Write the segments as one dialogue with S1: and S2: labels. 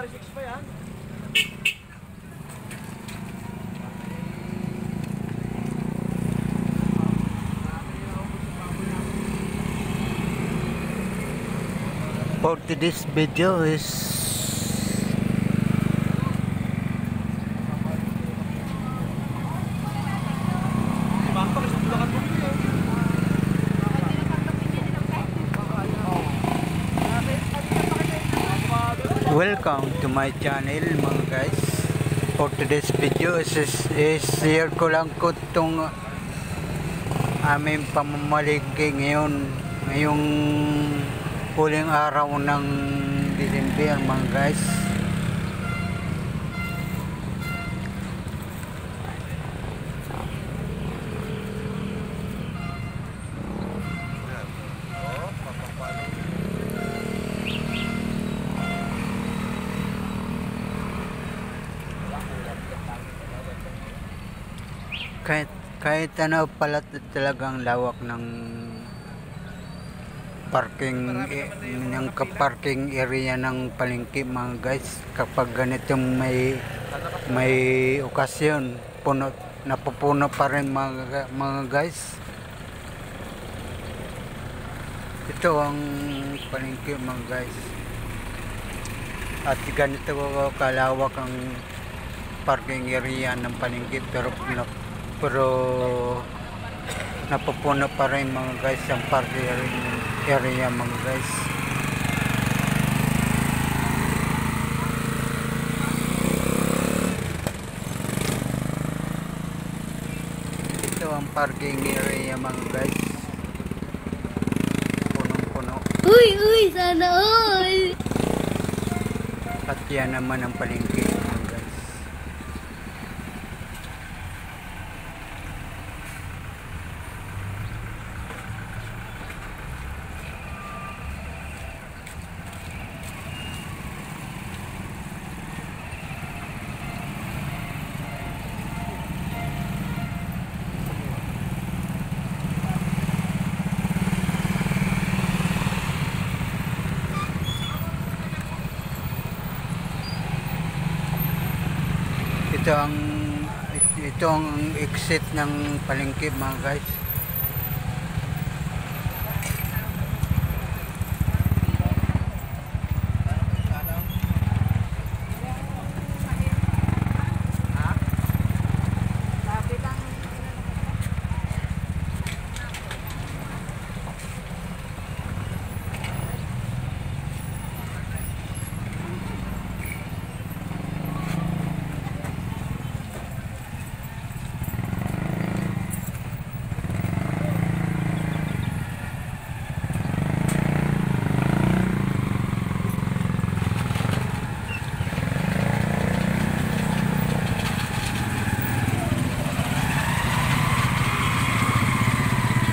S1: January 6 pa yan.
S2: For today's video is welcome to my channel mga guys. For today's video is share ko lang ko itong aming pamamalingki ngayong huling araw ng December mga guys. Kahit ano pala talagang lawak ng parking area ng palengke mga guys. Kapag ganitong may okasyon, napupuno pa rin mga guys. Ito ang palengke mga guys, at ganito kalawak ang parking area ng palengke, pero napupuno pa rin mga guys ang parking area mga guys. Ito ang parking area mga guys, punong-puno.
S3: Uy, sana all.
S2: At yan naman ang palengke mga guys. Ito ang exit ng palengke mga guys.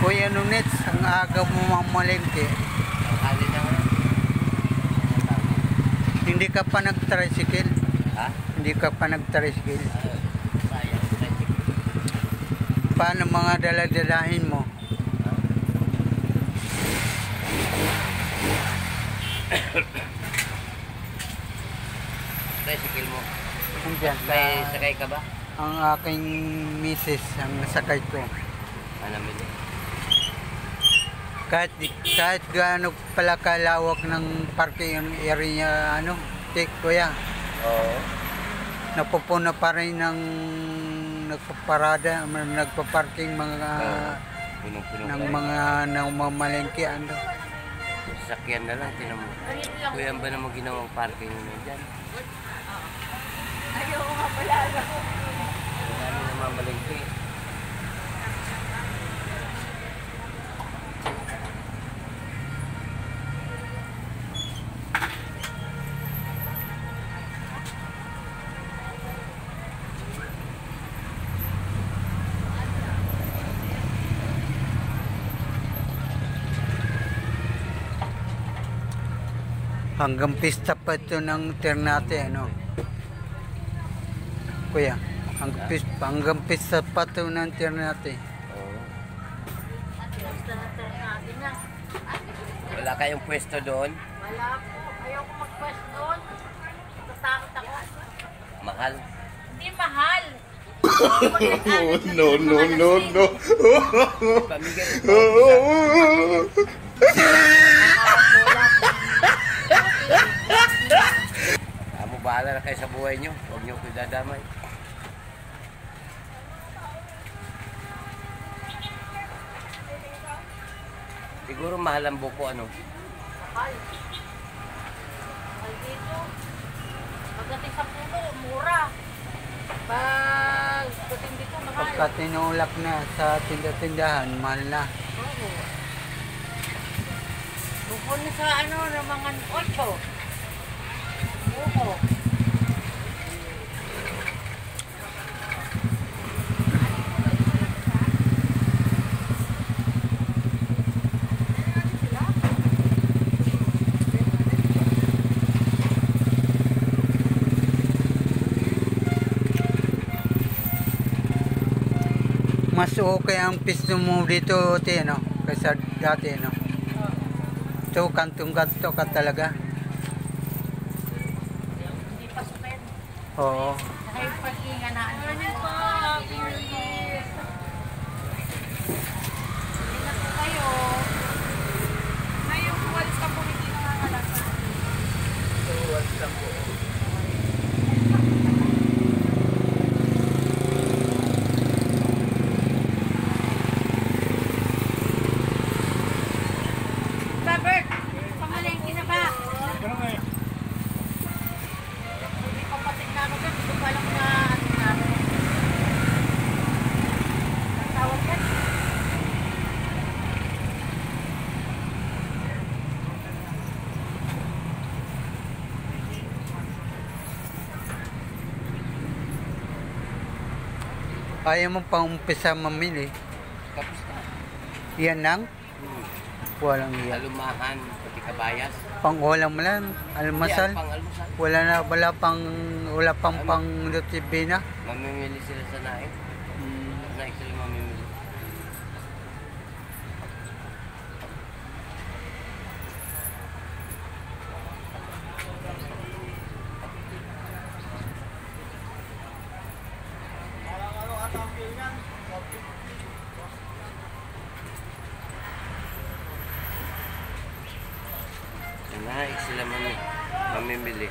S2: Kuya Nunets, ang aga mo mamalengke. Hindi ka pa nag-tricycle?
S1: Ha?
S2: Hindi ka pa nag-tricycle? Paano mga daladalahin mo?
S1: Tricycle mo.
S2: Andiyan,
S1: May sakay ka ba?
S2: ang aking misis ang nasakay ko.
S1: Alam mo din.
S2: Kahit gaano pala kalawak ng parking area kuya,
S1: Oo.
S2: napupuno pa rin ng nagpaparada, nagpa-parking
S1: Punong-puno
S2: ng
S1: ka.
S2: mga mamalengke
S1: Sasakyan na lang, tinan mo. Kuya, ba naman ginawang parking mo dyan?
S3: Ayaw nga pala.
S1: Ano naman malengke?
S2: hanggang pista pa ito ng Ternate kuya, hanggang pista pa ito ng Ternate.
S1: Oo. Wala kayong pwesto doon?
S3: Wala po. Ayaw ko mag-quest doon.
S1: Mahal.
S4: Hindi mahal.
S5: No, no, no, no.
S1: Pamigay. Amo bahala na kayo sa buhay nyo. Huwag nyo ko idadamay. Siguro mahal ang buko ano.
S4: Mahal. Mahal dito. Pagdating sa puno, mura. Pagdating dito, mahal.
S2: Pagka tinulak na sa tindahan, mahal na.
S4: Oo. Buko na sa ano, ng mga 8. Buko.
S2: Mas okay ang pisto mo dito, te, no? Kaysa dati, no? So, kantong-kanto ka talaga.
S4: Hindi pa sumen.
S2: Oo.
S4: Saka yung pag-inga na ano. Hindi na po kayo. Ngayon, walis ka po hindi nangangalasa. Robert, pamalengke na ba? Hindi pa patik na ano ka, hindi ko pa alam na ano na. Ang tawag yan?
S2: Ayaw mo pang umpisa mamili.
S1: Tapos na.
S2: Yan lang? Walang iyan.
S1: Alumahan, pati kabayas.
S2: Pang-ulam lang, almasal.
S1: Yan, pang-almusal.
S2: Wala pang lutibina.
S1: Mamimili sila sa naik. Naik sila mamimili. Naik sila mamimili.